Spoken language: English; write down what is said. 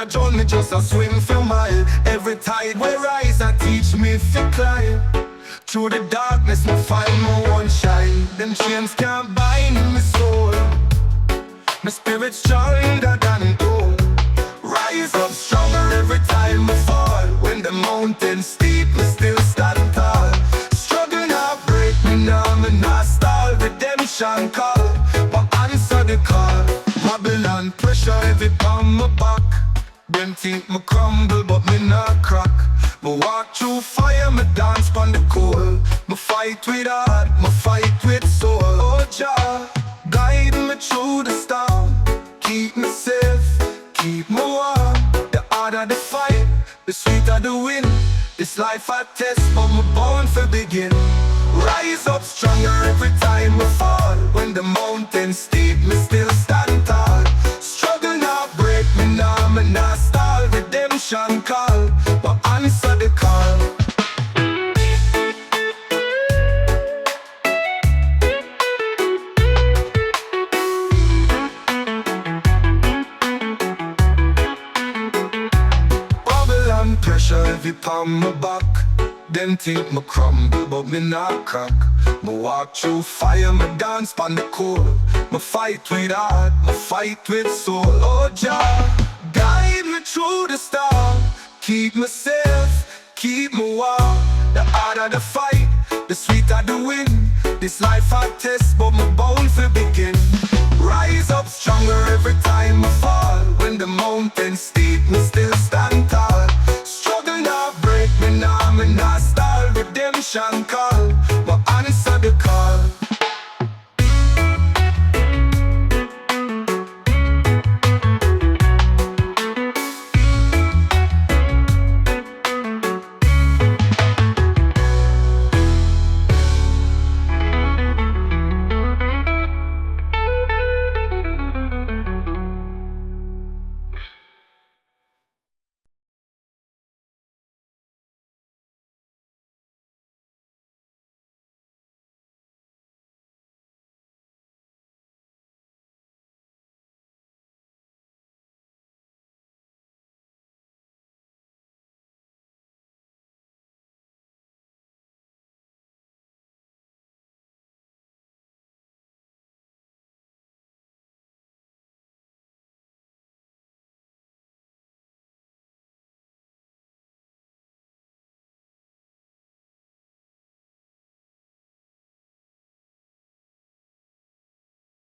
a drown, me just a swim for a mile. Every tide we rise, I teach me to climb. Through the darkness, me find my one shine. Them chains can't bind my soul. My spirit stronger than gold. Rise up stronger every time I fall. When the mountain's steep, me still stand tall. Struggle not break me now, me not stall. Redemption call, but answer the call. Babylon pressure heavy on my back. Them think me crumble, but me not crack. Me walk through fire, me dance pon the coal. Me fight with heart, me fight with soul. Oh Jah, guide me through the storm. Keep me safe, keep me warm. The harder the fight, the sweeter the win. This life I test, but me born for begin. Rise up stronger every time we fall. When the mountain's steep, me still stand tall. Struggle not break me now, me not stall. Redemption call, but answer the call. Babylon pressure heavy on my back. Them think me crumble, but me not crack. Me walk through fire, me dance pon the coal. Me fight with heart, me fight with soul. Oh Jah, guide me through the storm. Keep me safe, keep me warm. The harder the fight, the sweeter the win. This life I test, but me bound for begin. Rise up stronger every time I fall. When the mountain's steep, me still stand tall. Struggle not break me now, me not stall. Redemption call,